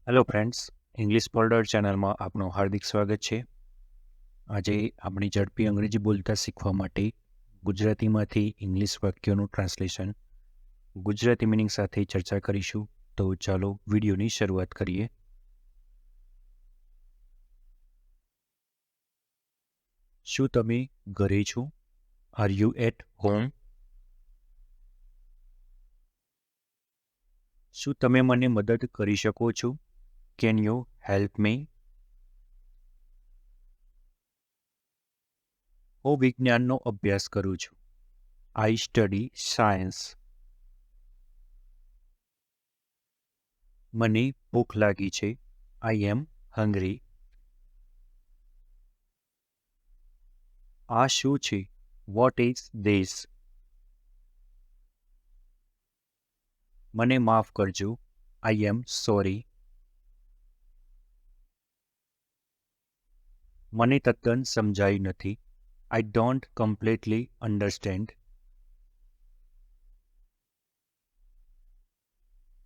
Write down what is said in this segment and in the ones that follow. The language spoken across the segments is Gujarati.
હેલો ફ્રેન્ડ્સ, ઇંગ્લિશ ફોલ્ડર ચેનલમાં આપનું હાર્દિક સ્વાગત છે. આજે આપણી ઝડપી અંગ્રેજી બોલતા શીખવા માટે ગુજરાતીમાંથી ઇંગ્લિશ વાક્યોનું ટ્રાન્સલેશન ગુજરાતી મિનિંગ સાથે ચર્ચા કરીશું. તો ચાલો વિડીયોની શરૂઆત કરીએ. શું તમે ઘરે છો? Are you at home? શું તમે મને મદદ કરી શકો છો? Can you help me? હું વિજ્ઞાનનો અભ્યાસ કરું છું. I study science. મને ભૂખ લાગી છે. I am hungry. આ શું છે? What is this? મને માફ કરજો. I am sorry. મને તદ્દન સમજાયું નથી. I don't completely understand.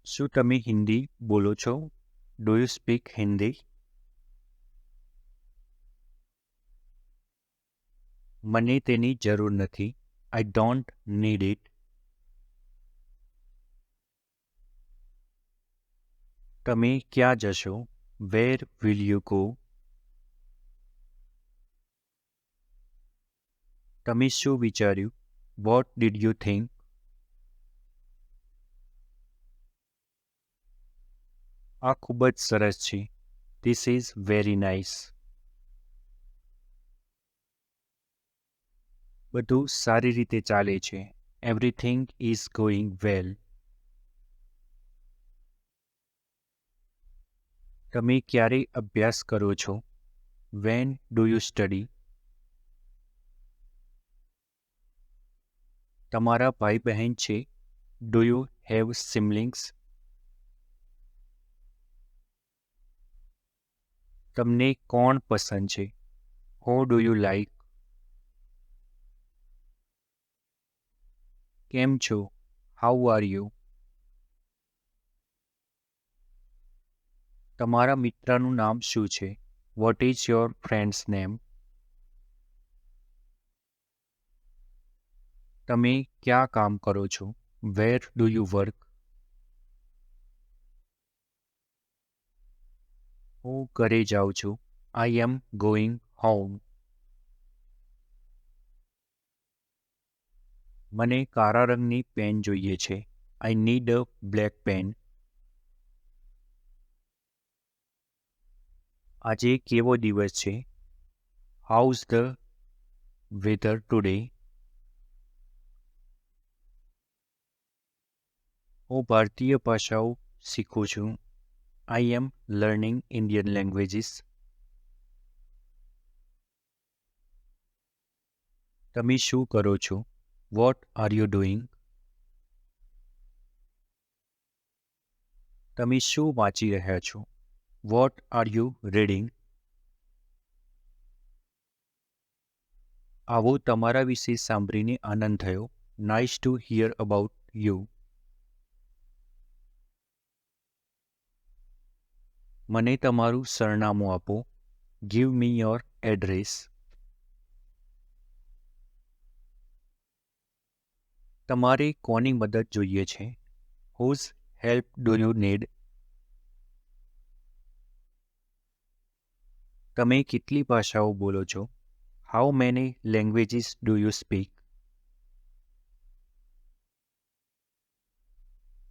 શું તમે હિન્દી બોલો છો? Do you speak Hindi? મને તેની જરૂર નથી. I don't need it. તમે ક્યાં જશો? Where will you go? તમે શું વિચાર્યું? What did you think? આ ખૂબ જ સરસ છે. This is very nice. બધું સારી રીતે ચાલે છે. એવરીથિંગ ઇઝ ગોઈંગ વેલ. તમે ક્યારે અભ્યાસ કરો છો? When do you study? તમારા ભાઈ બહેન છે? Do you have siblings? તમને કોણ પસંદ છે? હુ ડુ યુ લાઈક? કેમ છો? How are you? તમારા મિત્રનું નામ શું છે? What is your friends name? તમે ક્યાં કામ કરો છો? Where do you work? હું ઘરે જાઉં છું. I am going home. મને કાળા રંગની પેન જોઈએ છે. I need a black pen. આજે કેવો દિવસ છે? How's the weather today? હું ભારતીય ભાષાઓ શીખું છું. I am learning Indian languages. તમે શું કરો છો? What are you doing? તમે શું વાંચી રહ્યા છો? What are you reading? આવો તમારા વિશે સાંભળીને આનંદ થયો. Nice to hear about you. મને તમારું સરનામું આપો. Give me your address. તમારે કોની મદદ જોઈએ છે? Whose help do you need? તમે કેટલી ભાષાઓ બોલો છો? How many languages do you speak?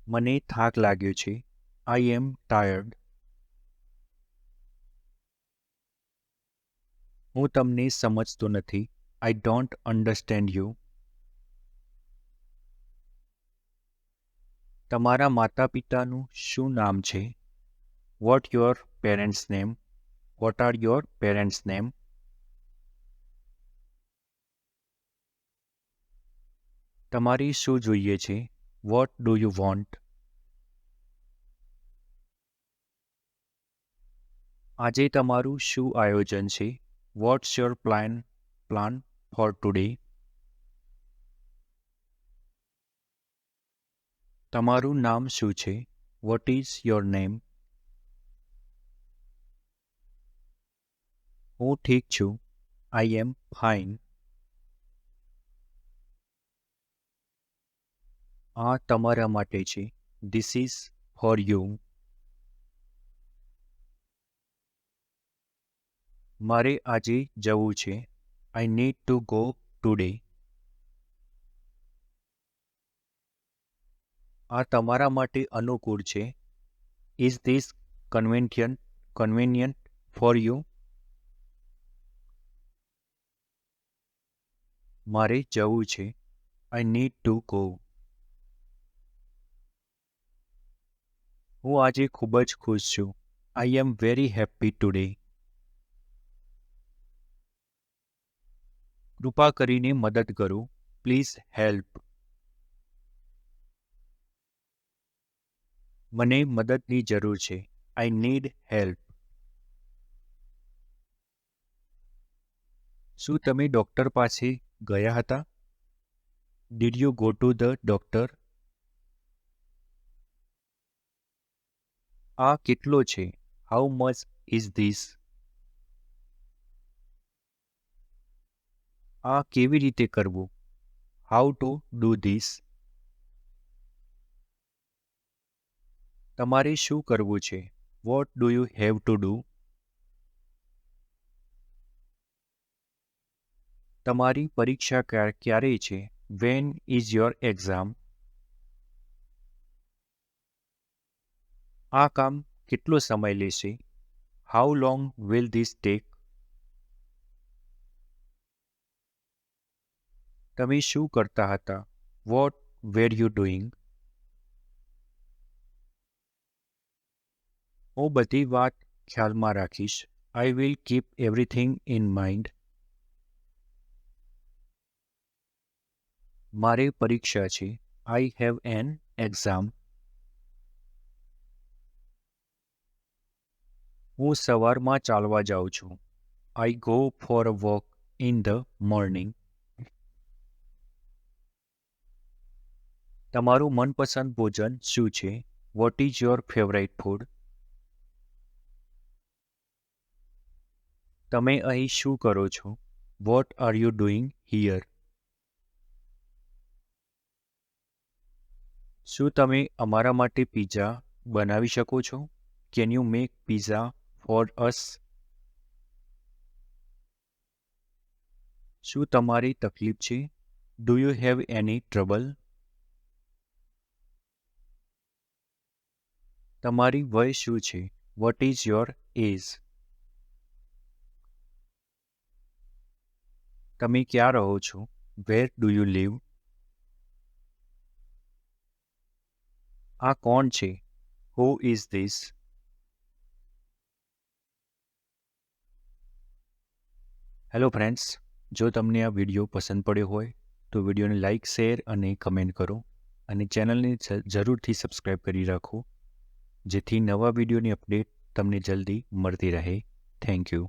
મને થાક લાગ્યો છે. I am tired. હું તમને સમજતો નથી. I don't understand you. તમારા માતા પિતાનું શું નામ છે? What your parents name? What are your parents name? તમારે શું જોઈએ છે? What do you want? આજે તમારું શું આયોજન છે? What's your plan for today? તમારું નામ શું છે? What is your name? હું ઠીક છું. I am fine. આ તમારા માટે છે. This is for you. મારે આજે જવું છે. I need to go today. આ તમારા માટે અનુકૂળ છે. Is this convenient for you? મારે જવું છે. I need to go. હું આજે ખૂબ જ ખુશ છું. I am very happy today. કૃપા કરીને મદદ કરો. Please help. મને મદદની જરૂર છે. I need help. શું તમે ડૉક્ટર પાસે ગયા હતા? Did you go to the doctor? આ કેટલો છે? How much is this? આ કેવી રીતે કરવું? How to do this? તમારે શું કરવું છે? What do you have to do? તમારી પરીક્ષા ક્યારે છે? When is your exam? આ કામ કેટલો સમય લેશે? How long will this tech? તમે શું કરતા હતા? What were you doing? હું બધી વાત ખ્યાલમાં રાખીશ. I will keep everything in mind. મારે પરીક્ષા છે. I have an exam. હું સવારમાં ચાલવા જાઉં છું. I go for a walk in the morning. તમારું મનપસંદ ભોજન શું છે? What is your favourite food? તમે અહીં શું કરો છો? What are you doing here? શું તમે અમારા માટે પિઝા બનાવી શકો છો? Can you make pizza for us? શું તમારી તકલીફ છે? Do you have any trouble? તમારી વય શું છે? What is your age? તમે ક્યાં રહો છો? Where do you live? આ કોણ છે? Who is this? Hello friends, જો તમને આ વિડીયો પસંદ પડ્યો હોય તો વિડીયોને લાઇક, શેર અને કમેન્ટ કરો અને ચેનલને જરૂરથી સબસ્ક્રાઈબ કરી રાખો, જેથી નવા વિડીયોની અપડેટ તમને જલ્દી મળતી રહે. Thank you.